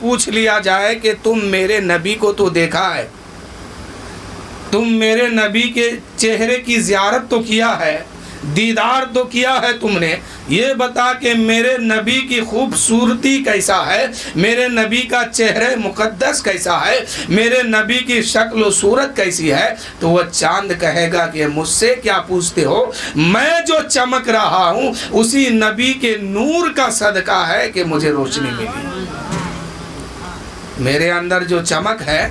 پوچھ لیا جائے کہ تم میرے نبی کو تو دیکھا ہے، تم میرے نبی کے چہرے کی زیارت تو کیا ہے، دیدار تو کیا ہے تم نے، یہ بتا کہ میرے نبی کی خوبصورتی کیسا ہے، میرے نبی کا چہرہ مقدس کیسا ہے، میرے نبی کی شکل و صورت کیسی ہے، تو وہ چاند کہے گا کہ مجھ سے کیا پوچھتے ہو، میں جو چمک رہا ہوں اسی نبی کے نور کا صدقہ ہے کہ مجھے روشنی ملی، میرے اندر جو چمک ہے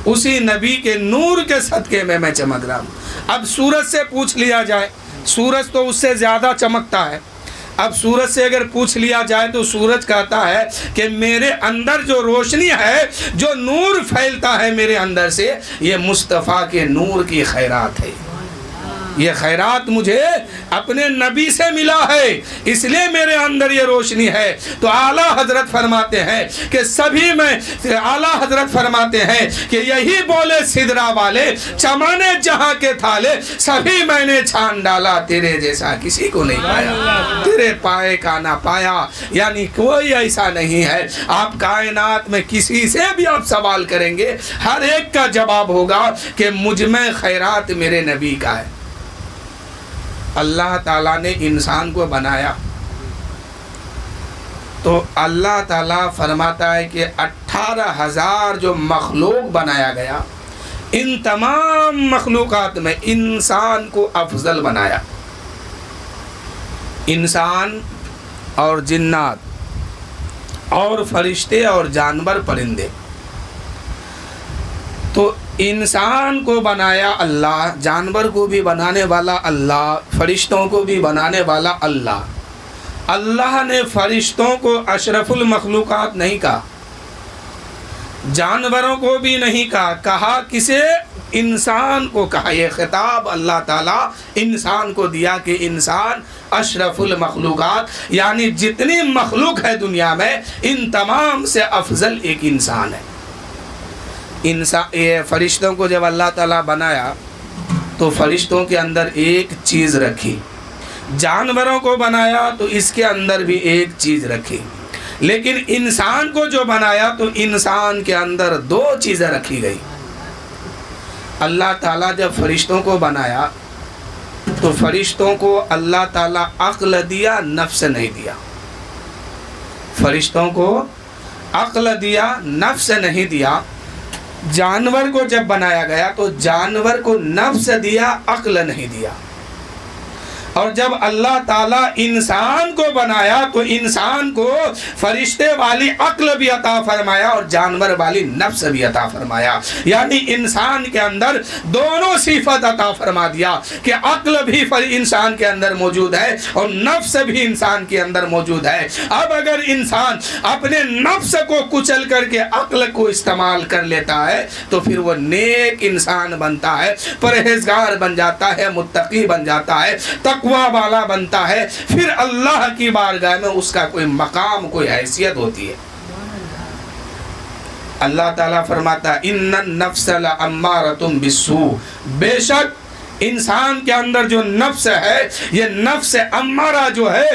اسی نبی کے نور کے صدقے میں چمک رہا ہوں۔ اب سورج سے پوچھ لیا جائے، سورج تو اس سے زیادہ چمکتا ہے، اب سورج سے اگر پوچھ لیا جائے تو سورج کہتا ہے کہ میرے اندر جو روشنی ہے، جو نور پھیلتا ہے میرے اندر سے، یہ مصطفیٰ کے نور کی خیرات ہے، یہ خیرات مجھے اپنے نبی سے ملا ہے، اس لیے میرے اندر یہ روشنی ہے۔ تو اعلیٰ حضرت فرماتے ہیں کہ اعلیٰ حضرت فرماتے ہیں کہ یہی بولے سدرا والے، چمانے جہاں کے تھالے، سبھی میں نے چھان ڈالا، تیرے جیسا کسی کو نہیں پایا، تیرے پائے کا نہ پایا، یعنی کوئی ایسا نہیں ہے۔ آپ کائنات میں کسی سے بھی آپ سوال کریں گے، ہر ایک کا جواب ہوگا کہ مجھ میں خیرات میرے نبی کا ہے۔ اللہ تعالیٰ نے انسان کو بنایا تو اللہ تعالیٰ فرماتا ہے کہ 18,000 جو مخلوق بنایا گیا، ان تمام مخلوقات میں انسان کو افضل بنایا۔ انسان اور جنات اور فرشتے اور جانور پرندے، تو انسان کو بنایا اللہ، جانور کو بھی بنانے والا اللہ، فرشتوں کو بھی بنانے والا اللہ۔ اللہ نے فرشتوں کو اشرف المخلوقات نہیں کہا، جانوروں کو بھی نہیں کہا کسے؟ انسان کو کہا۔ یہ خطاب اللہ تعالیٰ انسان کو دیا کہ انسان اشرف المخلوقات، یعنی جتنی مخلوق ہے دنیا میں ان تمام سے افضل ایک انسان ہے۔ یہ فرشتوں کو جب اللہ تعالیٰ بنایا تو فرشتوں کے اندر ایک چیز رکھی، جانوروں کو بنایا تو اس کے اندر بھی ایک چیز رکھی، لیکن انسان کو جو بنایا تو انسان کے اندر 2 چیزیں رکھی گئی۔ اللہ تعالیٰ جب فرشتوں کو بنایا تو فرشتوں کو اللہ تعالیٰ عقل دیا، نفس نہیں دیا۔ فرشتوں کو عقل دیا، نفس نہیں دیا۔ جانور کو جب بنایا گیا تو جانور کو نفس دیا، عقل نہیں دیا۔ اور جب اللہ تعالیٰ انسان کو بنایا تو انسان کو فرشتے والی عقل بھی عطا فرمایا اور جانور والی نفس بھی عطا فرمایا، یعنی انسان کے اندر دونوں صفت عطا فرما دیا کہ عقل بھی انسان کے اندر موجود ہے اور نفس بھی انسان کے اندر موجود ہے۔ اب اگر انسان اپنے نفس کو کچل کر کے عقل کو استعمال کر لیتا ہے تو پھر وہ نیک انسان بنتا ہے، پرہیزگار بن جاتا ہے، متقی بن جاتا ہے، تقوی والا بنتا ہے، پھر اللہ کی بارگاہ میں اس کا کوئی مقام، کوئی حیثیت ہوتی ہے۔ اللہ تعالیٰ فرماتا ہے ان النفس لامارۃ بالسوء، بے شک انسان کے اندر جو نفس ہے، یہ نفس امارہ جو ہے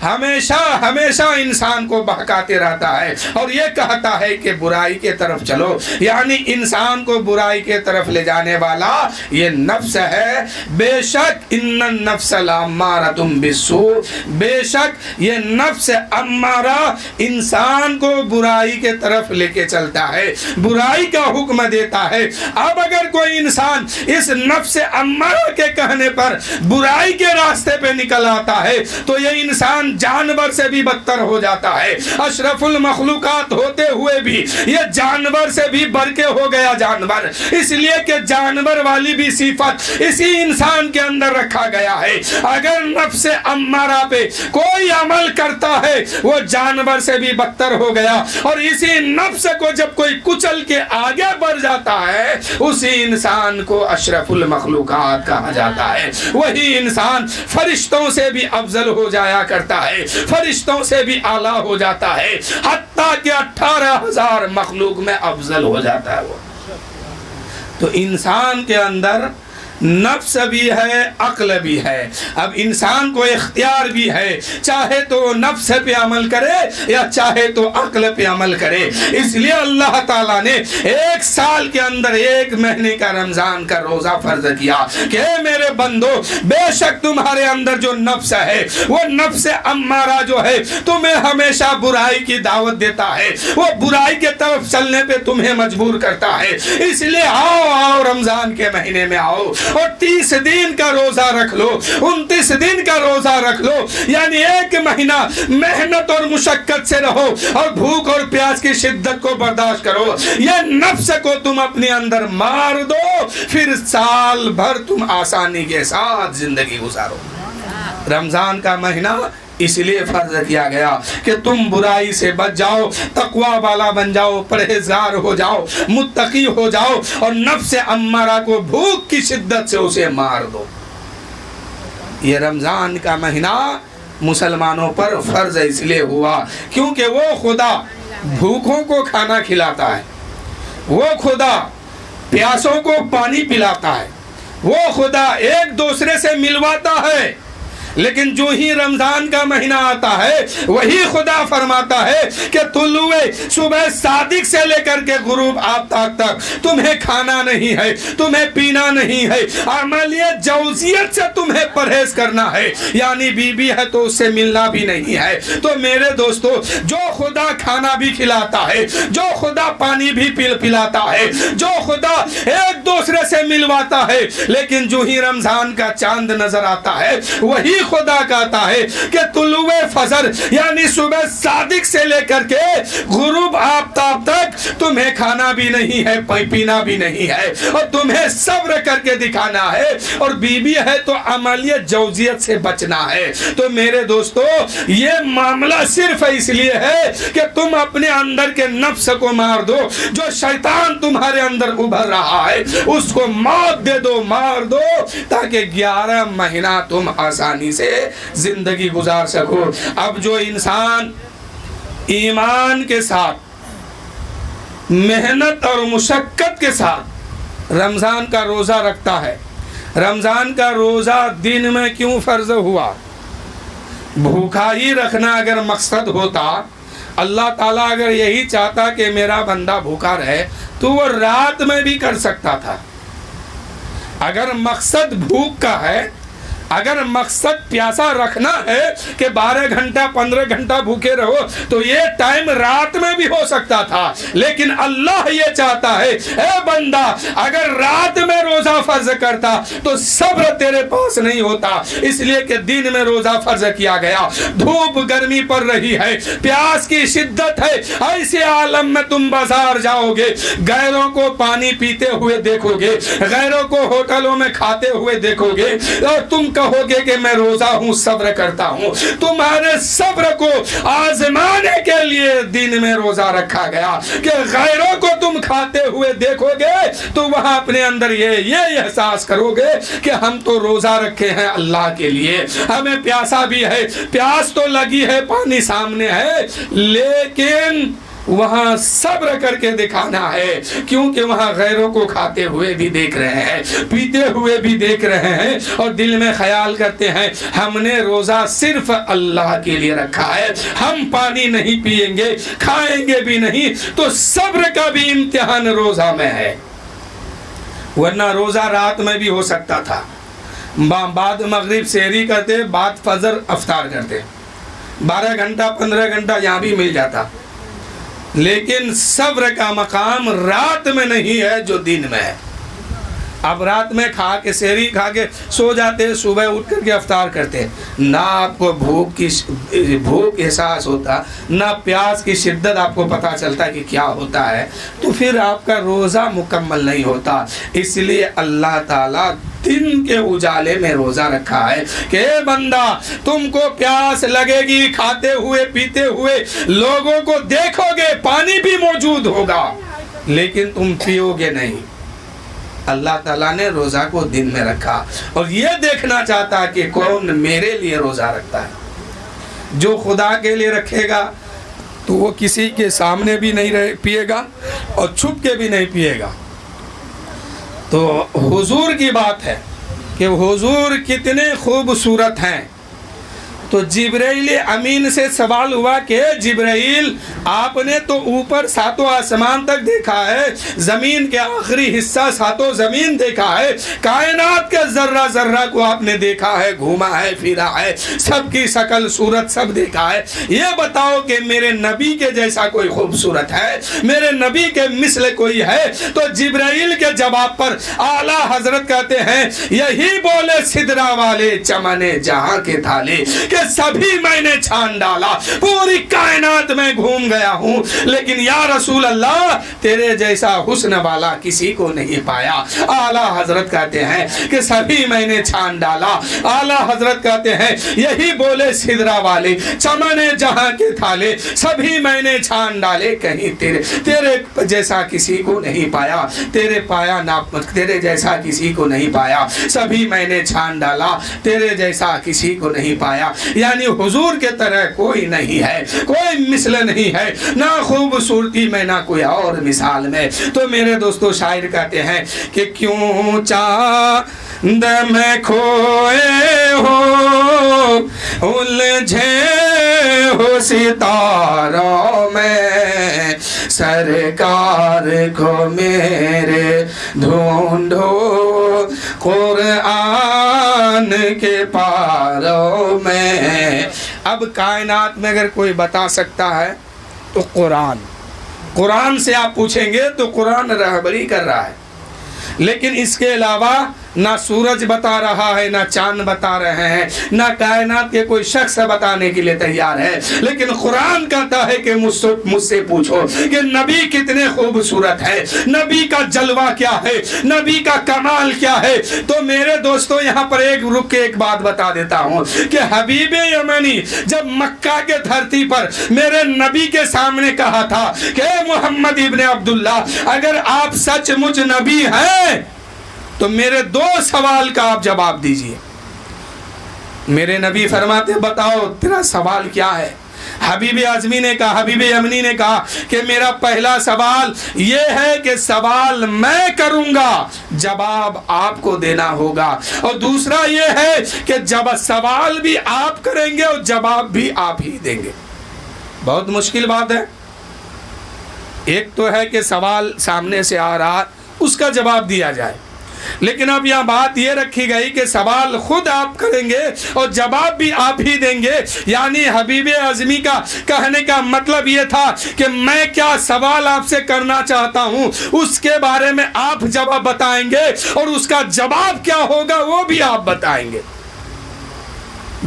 ہمیشہ انسان کو بہکاتے رہتا ہے اور یہ کہتا ہے کہ برائی کے طرف چلو، یعنی انسان کو برائی کے طرف لے جانے والا یہ نفس ہے۔ بے شک ان النفس لامارۃ بالسوء، بے شک یہ نفس امارہ انسان کو برائی کے طرف لے کے چلتا ہے، برائی کا حکم دیتا ہے۔ اب اگر کوئی انسان اس نفس امارہ کے کہنے پر برائی کے راستے پہ نکل آتا ہے تو یہ انسان جانور سے بھی بدتر ہو جاتا ہے۔ اشرف المخلوقات ہوتے ہوئے بھی یہ جانور سے بھی بڑھ کے ہو گیا جانور، اس لیے کہ جانور والی بھی صفت اسی انسان کے اندر رکھا گیا ہے۔ اگر نفس امارہ پہ کوئی عمل کرتا ہے وہ جانور سے بھی بدتر ہو گیا، اور اسی نفس کو جب کوئی کچل کے آگے بڑھ جاتا ہے اسی انسان کو اشرف المخلوقات کہا جاتا ہے۔ وہی انسان فرشتوں سے بھی افضل ہو جایا کرتا ہے، فرشتوں سے بھی اعلیٰ ہو جاتا ہے، حتیٰ کہ 18,000 مخلوق میں افضل ہو جاتا ہے وہ۔ تو انسان کے اندر نفس بھی ہے عقل بھی ہے. اب انسان کو اختیار بھی ہے, چاہے تو نفس پہ عمل کرے یا چاہے تو عقل پہ عمل کرے. اس لیے اللہ تعالیٰ نے 1 سال کے اندر 1 مہینے کا رمضان کا روزہ فرض کیا کہ اے میرے بندو, بے شک تمہارے اندر جو نفس ہے وہ نفس امارہ جو ہے تمہیں ہمیشہ برائی کی دعوت دیتا ہے, وہ برائی کے طرف چلنے پہ تمہیں مجبور کرتا ہے. اس لیے آؤ رمضان کے مہینے میں آؤ اور 30 دن کا روزہ رکھ لو, 29 دن کا روزہ رکھ لو, یعنی 1 مہینہ محنت اور مشقت سے رہو اور بھوک اور پیاس کی شدت کو برداشت کرو. یہ نفس کو تم اپنے اندر مار دو, پھر سال بھر تم آسانی کے ساتھ زندگی گزارو. رمضان کا مہینہ اس لیے فرض کیا گیا کہ تم برائی سے بچ جاؤ, تقوی والا بن جاؤ, پرہیزگار ہو جاؤ, متقی ہو جاؤ اور نفس امارہ کو بھوک کی شدت سے اسے مار دو. یہ رمضان کا مہینہ مسلمانوں پر فرض اس لیے ہوا کیونکہ وہ خدا بھوکوں کو کھانا کھلاتا ہے, وہ خدا پیاسوں کو پانی پلاتا ہے, وہ خدا ایک دوسرے سے ملواتا ہے. لیکن جو ہی رمضان کا مہینہ آتا ہے وہی خدا فرماتا ہے کہ طلوع صبح صادق سے لے کر کے غروب آفتاب تک تمہیں کھانا نہیں ہے, تمہیں پینا نہیں ہے, عملیہ جوزیت سے تمہیں پرہیز کرنا ہے, یعنی بیوی ہے تو اس سے ملنا بھی نہیں ہے. تو میرے دوستو, جو خدا کھانا بھی کھلاتا ہے, جو خدا پانی بھی پلاتا ہے, جو خدا ایک دوسرے سے ملواتا ہے, لیکن جو ہی رمضان کا چاند نظر آتا ہے وہی خدا کہتا ہے کہ طلوع فجر یعنی صبح صادق سے لے کر کے غروب آفتاب تک تمہیں کھانا بھی نہیں ہے, پینا بھی نہیں ہے, اور تمہیں صبر کر کے دکھانا ہے, اور بیوی ہے تو عملیہ جوزیت سے بچنا ہے. تو میرے دوستو, یہ معاملہ صرف اس لیے ہے کہ تم اپنے اندر کے نفس کو مار دو. جو شیطان تمہارے اندر ابھر رہا ہے اس کو موت دے دو, مار دو, تاکہ 11 مہینہ تم آسانی سے زندگی گزار سکو. اب جو انسان ایمان کے ساتھ محنت اور مشقت کے ساتھ رمضان کا روزہ رکھتا ہے, رمضان کا روزہ دن میں کیوں فرض ہوا؟ بھوکا ہی رکھنا اگر مقصد ہوتا, اللہ تعالیٰ اگر یہی چاہتا کہ میرا بندہ بھوکا رہے تو وہ رات میں بھی کر سکتا تھا. اگر مقصد بھوک کا ہے, اگر مقصد پیاسا رکھنا ہے کہ 12 گھنٹہ 15 گھنٹہ بھوکے رہو تو یہ ٹائم رات میں بھی ہو سکتا تھا. لیکن اللہ یہ چاہتا ہے اے بندہ اگر رات میں روزہ فرض کرتا تو صبر تیرے پاس نہیں ہوتا, اس لیے کہ دن میں روزہ فرض کیا گیا. دھوپ گرمی پڑ رہی ہے, پیاس کی شدت ہے, ایسے عالم میں تم بازار جاؤ گے, غیروں کو پانی پیتے ہوئے دیکھو گے, غیروں کو ہوٹلوں میں کھاتے ہوئے دیکھو گے, اور تم کہو گے کہ میں روزہ ہوں, صبر کرتا ہوں. تمہارے صبر کو آزمانے کے لیے دن میں روزہ رکھا گیا کہ غیروں کو تم کھاتے ہوئے دیکھو گے تو وہاں اپنے اندر یہ احساس کرو گے کہ ہم تو روزہ رکھے ہیں اللہ کے لیے, ہمیں پیاسا بھی ہے, پیاس تو لگی ہے, پانی سامنے ہے, لیکن وہاں صبر کر کے دکھانا ہے کیونکہ وہاں غیروں کو کھاتے ہوئے بھی دیکھ رہے ہیں, پیتے ہوئے بھی دیکھ رہے ہیں, اور دل میں خیال کرتے ہیں ہم نے روزہ صرف اللہ کے لیے رکھا ہے, ہم پانی نہیں پیئیں گے, کھائیں گے بھی نہیں. تو صبر کا بھی امتحان روزہ میں ہے, ورنہ روزہ رات میں بھی ہو سکتا تھا. بعد مغرب سحری کرتے, بعد فجر افطار کرتے, 12 گھنٹہ 15 گھنٹہ یہاں بھی مل جاتا. لیکن صبر کا مقام رات میں نہیں ہے جو دن میں ہے. اب رات میں کھا کے سحری کھا کے سو جاتے, صبح اٹھ کر کے افطار کرتے, نہ آپ کو بھوک احساس ہوتا, نہ پیاس کی شدت آپ کو پتا چلتا کہ کیا ہوتا ہے, تو پھر آپ کا روزہ مکمل نہیں ہوتا. اس لیے اللہ تعالیٰ دن کے اجالے میں روزہ رکھا ہے کہ اے بندہ تم کو پیاس لگے گی, کھاتے ہوئے پیتے ہوئے لوگوں کو دیکھو گے, پانی بھی موجود ہوگا لیکن تم پیو گے نہیں. اللہ تعالیٰ نے روزہ کو دن میں رکھا اور یہ دیکھنا چاہتا کہ کون میرے لیے روزہ رکھتا ہے. جو خدا کے لیے رکھے گا تو وہ کسی کے سامنے بھی نہیں پیے گا اور چھپ کے بھی نہیں پیے گا. تو حضور کی بات ہے, کہ حضور کتنے خوبصورت ہیں، تو جبرائیل امین سے سوال ہوا کہ جبرائیل آپ نے تو اوپر ساتوں آسمان تک دیکھا ہے، زمین کے آخری حصہ ساتوں زمین دیکھا ہے، کائنات کا ذرہ ذرہ کو آپ نے دیکھا ہے، گھوما ہے، پھرا ہے، سب کی شکل صورت سب دیکھا ہے، یہ بتاؤ کہ میرے نبی کے جیسا کوئی خوبصورت ہے، میرے نبی کے مثل کوئی ہے؟ تو جبرائیل کے جواب پر اعلیٰ حضرت کہتے ہیں یہی بولے سدرا والے چمن جہاں کے تھالے کہ سبھی میں نے چھان ڈالا، پوری کائنات میں گھوم گیا ہوں، لیکن یا رسول اللہ تیرے جیسا حسن والا کسی کو نہیں پایا۔ اعلیٰ حضرت کہتے ہیں کہ سبھی میں نے چھان ڈالا، اعلیٰ حضرت کہتے ہیں یہی بولے سدرا والے چمن جہاں کے تھالے، سبھی میں نے چھان ڈالے، کہیں تیرے جیسا کسی کو نہیں پایا، تیرے جیسا کسی کو نہیں پایا، سبھی میں نے چھان ڈالا، تیرے جیسا کسی کو نہیں پایا۔ یعنی حضور کے طرح کوئی نہیں ہے، کوئی مثل نہیں ہے، نہ خوبصورتی میں نہ کوئی اور مثال میں۔ تو میرے دوستو شاعر کہتے ہیں کہ کیوں چاند میں کھوئے ہو الجھے ہو ستاروں میں، سرکار کو میرے ڈھونڈو قرآن کے پاروں میں۔ اب کائنات میں اگر کوئی بتا سکتا ہے تو قرآن سے آپ پوچھیں گے تو قرآن رہبری کر رہا ہے، لیکن اس کے علاوہ نہ سورج بتا رہا ہے، نہ چاند بتا رہے ہیں، نہ کائنات کے کوئی شخص بتانے کے لیے تیار ہے، لیکن قرآن کہتا ہے کہ مجھ سے پوچھو کہ نبی کتنے خوبصورت ہے، نبی کا جلوہ کیا ہے، نبی کا کمال کیا ہے۔ تو میرے دوستو یہاں پر رک کے ایک بات بتا دیتا ہوں کہ حبیب یمنی جب مکہ کے دھرتی پر میرے نبی کے سامنے کہا تھا کہ اے محمد ابن عبداللہ اگر آپ سچ مجھ نبی ہیں تو میرے دو سوال کا آپ جواب دیجئے۔ میرے نبی فرماتے بتاؤ تیرا سوال کیا ہے؟ حبیب اعظمی نے کہا، حبیب یمنی نے کہا کہ میرا پہلا سوال یہ ہے کہ سوال میں کروں گا، جواب آپ کو دینا ہوگا، اور دوسرا یہ ہے کہ جب سوال بھی آپ کریں گے اور جواب بھی آپ ہی دیں گے۔ بہت مشکل بات ہے، ایک تو ہے کہ سوال سامنے سے آ رہا اس کا جواب دیا جائے، لیکن اب یہاں بات یہ رکھی گئی کہ سوال خود آپ کریں گے اور جواب بھی آپ ہی دیں گے۔ یعنی حبیب اعظمی کا کہنے کا مطلب یہ تھا کہ میں کیا سوال آپ سے کرنا چاہتا ہوں اس کے بارے میں آپ جواب بتائیں گے، اور اس کا جواب کیا ہوگا وہ بھی آپ بتائیں گے۔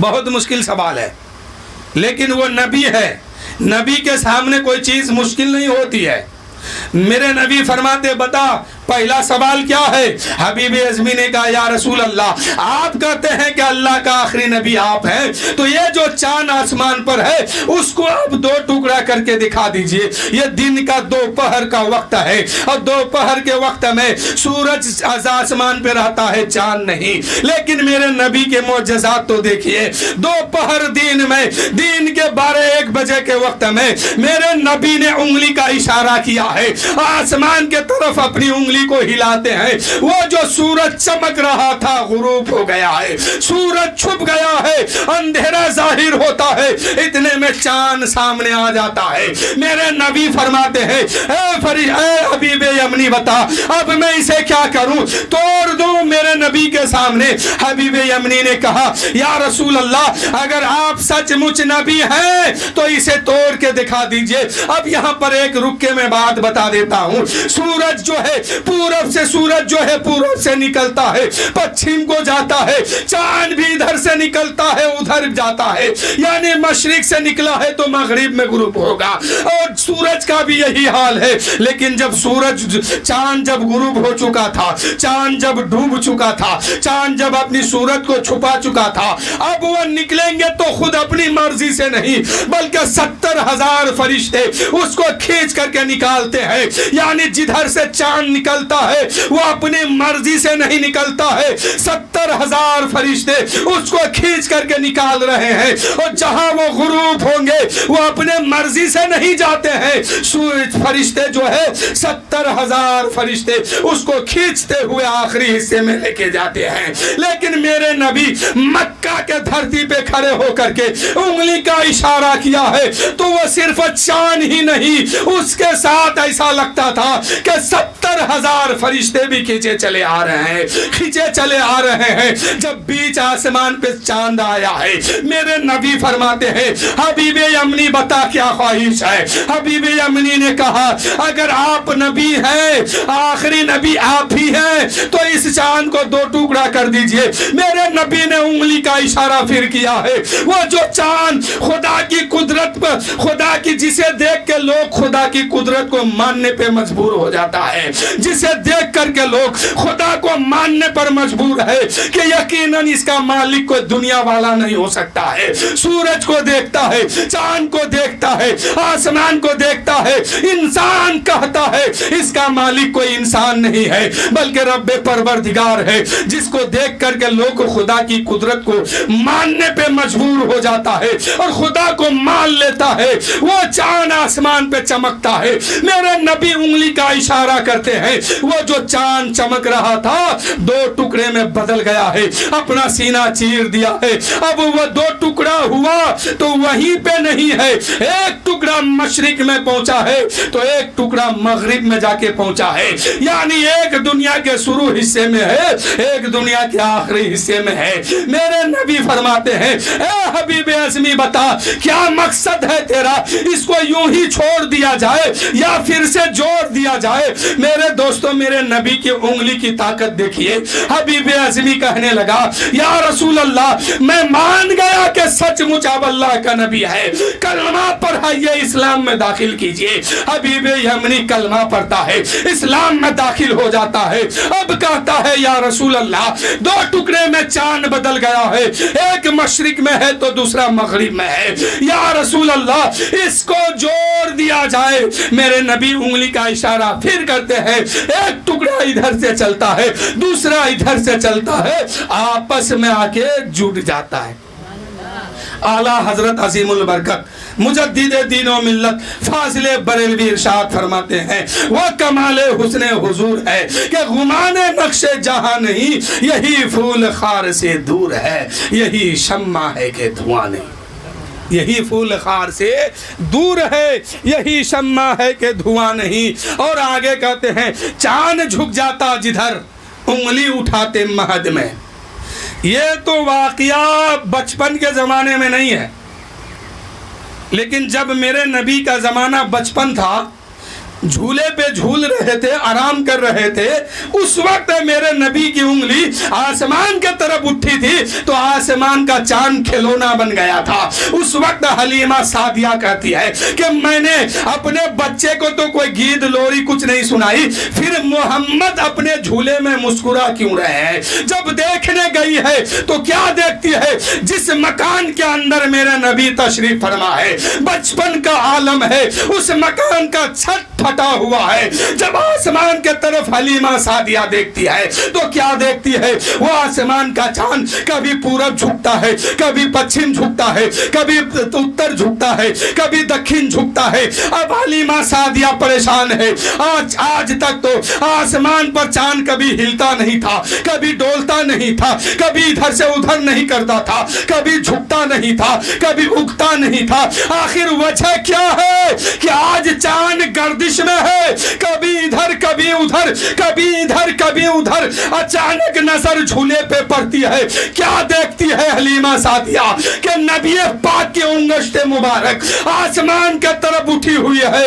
بہت مشکل سوال ہے، لیکن وہ نبی ہے، نبی کے سامنے کوئی چیز مشکل نہیں ہوتی ہے۔ میرے نبی فرماتے بتا پہلا سوال کیا ہے؟ حبیب اعظمی نے کہا یا رسول اللہ آپ کہتے ہیں کہ اللہ کا آخری نبی آپ ہیں، تو یہ جو چاند آسمان پر ہے اس کو آپ دو ٹکڑا کر کے دکھا دیجئے۔ یہ دن کا دوپہر کا وقت ہے، اور دوپہر کے وقت میں سورج آسمان پہ رہتا ہے، چاند نہیں۔ لیکن میرے نبی کے معجزات تو دیکھیے، دوپہر دن میں دن کے 12-1 بجے کے وقت میں میرے نبی نے انگلی کا اشارہ کیا ہے، آسمان کے طرف اپنی انگلی کو ہلاتے ہیں، وہ جو سورج چمک رہا تھا غروب ہو گیا ہے، سورج چھپ گیا ہے، اندھیرا ظاہر ہوتا ہے، اتنے میں چاند سامنے آ جاتا ہے۔ میرے نبی فرماتے ہیں اے حبیب یمنی بتا اب میں اسے کیا کروں، توڑ دوں میرے نبی کے سامنے؟ حبیب یمنی نے کہا یا رسول اللہ اگر آپ سچ مچ نبی ہیں تو اسے توڑ کے دکھا دیجئے۔ اب یہاں پر ایک رک کے میں بات بتا دیتا ہوں، سورج جو ہے پورب سے، سورج جو ہے پورب سے نکلتا ہے پچھم کو جاتا ہے، چاند بھی ادھر سے نکلتا ہے ادھر جاتا ہے، یعنی مشرق سے نکلا ہے تو مغرب میں غروب ہوگا، اور سورج کا بھی یہی حال ہے۔ لیکن جب چاند جب غروب ہو چکا تھا، چاند جب ڈوب چکا تھا، چاند جب اپنی صورت کو چھپا چکا تھا، اب وہ نکلیں گے تو خود اپنی مرضی سے نہیں بلکہ 70,000 فرشتے اس کو کھینچ کر کر کے نکالتے ہیں. یعنی جدھر سے چاند نکلتا ہے وہ اپنی مرضی سے نہیں نکلتا ہے, 70,000 فرشتے اس کو کھینچ کر کے نکال رہے ہیں, اور جہاں وہ غروب ہوں گے وہ اپنے مرضی سے نہیں جاتے ہیں. سورج فرشتے جو ہے 70,000 فرشتے اس کو کھینچتے ہوئے آخری حصے میں لے کے جاتے ہیں. لیکن میرے نبی مکہ کے دھرتی پہ کھڑے ہو کر کے انگلی کا اشارہ کیا ہے تو وہ صرف چاند ہی نہیں, اس کے ساتھ ایسا لگتا تھا کہ 70,000 فرشتے بھی کھینچے چلے آ رہے ہیں, کھینچے چلے آ رہے ہیں. جب بیچ آسمان پہ چاند آیا ہے, میرے نبی فرماتے ہیں حبیب یمنی بتا کیا خواہش ہے. حبیب یمنی نے کہا اگر آپ نبی ہیں, آخری نبی آپ ہی ہیں, تو اس چاند کو 2 ٹکڑا کر دیجئے. میرے نبی نے انگلی کا اشارہ پھر کیا ہے. وہ جو چاند خدا کی قدرت پر, خدا کی جسے دیکھ کے لوگ خدا کی قدرت کو ماننے پہ مجبور ہو جاتا ہے, جسے دیکھ کر کے لوگ خدا کو ماننے پر مجبور ہے کہ یقیناً اس کا مالک کوئی دنیا والا نہیں ہو سکتا ہے. سورج کو دیکھتا ہے, چاند کو دیکھتا ہے, آسمان کو دیکھتا ہے, انسان کہتا ہے اس کا مالک کوئی انسان نہیں ہے بلکہ رب پروردگار ہے, جس کو دیکھ کر کے لوگ خدا کی قدرت کو ماننے پہ مجبور ہو جاتا ہے اور خدا کو مان لیتا ہے. وہ چاند آسمان پہ چمکتا ہے, میرے نبی انگلی کا اشارہ کرتے ہیں, وہ جو چاند چمک رہا تھا 2 ٹکڑے میں بدل گیا ہے, اپنا سینہ چیر دیا ہے. اب وہ 2 ٹکڑا ہوا تو وہیں پہ نہیں ہے, 1 ٹکڑا مشرق میں پہنچا ہے تو 1 ٹکڑا مغرب میں جا کے پہنچا ہے. یعنی ایک دنیا کے شروع حصے میں ہے, ایک دنیا کے آخری حصے میں ہے. میرے نبی فرماتے ہیں اے حبیب اعظمی بتا کیا مقصد ہے تیرا, اس کو یوں ہی چھوڑ دیا جائے یا پھر سے جوڑ دیا جائے. میرے دوستوں میرے نبی کی انگلی کی طاقت دیکھیے. حبیب اعظمی کہنے لگا یا رسول اللہ میں مان گیا کہ سچ مچ اب اللہ کا نبی ہے, کلمہ پڑھائیے, اسلام میں داخل کیجئے. حبیب یمنی کلمہ پڑھتا ہے, اسلام میں داخل ہو جاتا ہے. اب کہتا ہے یا رسول اللہ 2 ٹکڑے میں چاند بدل گیا ہے, ایک مشرق میں ہے تو دوسرا مغرب میں ہے, یا رسول اللہ اس کو جوڑ دیا جائے. میرے نبی انگلی کا اشارہ پھر کرتے ہیں, 1 ٹکڑا ادھر سے چلتا ہے, دوسرا ادھر سے چلتا ہے, آپس میں آ کے جڑ جاتا ہے. اعلیٰ حضرت عظیم البرکت مجدد دین و ملت فاضل بریلوی ارشاد فرماتے ہیں وہ کمال حسن حضور ہے کہ غمان نقش جہاں نہیں, یہی پھول خار سے دور ہے, یہی شمع ہے کہ دھواں نہیں. یہی پھول خار سے دور ہے, یہی شمع ہے کہ دھواں نہیں. اور آگے کہتے ہیں چاند جھک جاتا جدھر انگلی اٹھاتے مہد میں. یہ تو واقعہ بچپن کے زمانے میں نہیں ہے, لیکن جب میرے نبی کا زمانہ بچپن تھا, جھولے پہ جھول رہے تھے, آرام کر رہے تھے, اس وقت میرے نبی کی انگلی آسمان کے طرف اٹھی تھی تو آسمان کا چاند کھلونا بن گیا تھا. اس وقت حلیمہ سعدیہ کہتی ہے کہ میں نے اپنے بچے کو تو کوئی گیت لوری کچھ نہیں سنائی, پھر محمد اپنے جھولے میں مسکرا کیوں رہے ہیں. جب دیکھنے گئی ہے تو کیا دیکھتی ہے, جس مکان کے اندر میرے نبی تشریف فرما ہے, بچپن کا عالم ہے, اس مکان کا چھت پھٹا ہوا ہے. جب آسمان کے طرف حلیمہ سعدیہ دیکھتی ہے تو کیا دیکھتی ہے, وہ آسمان کا چاند کبھی پورب جھکتا ہے, کبھی پچھم جھکتا ہے, کبھی اتر جھکتا ہے, کبھی دکھن جھکتا ہے. اب حلیمہ سعدیہ پریشان ہے. آج تک تو آسمان پر چاند کبھی ہلتا نہیں تھا, کبھی ڈولتا نہیں تھا, کبھی ادھر سے ادھر نہیں کرتا تھا, کبھی جھکتا نہیں تھا, کبھی اگتا نہیں تھا. آخر وجہ کیا ہے کہ آج چاند گردش میں ہے, کبھی ادھر کبھی ادھر, کبھی ادھر کبھی ادھر. اچانک نظر جھولے پہ پڑتی ہے, کیا دیکھتی ہے حلیمہ سعدیہ کہ نبی پاک کی انگشت مبارک آسمان کے طرف اٹھی ہوئی ہے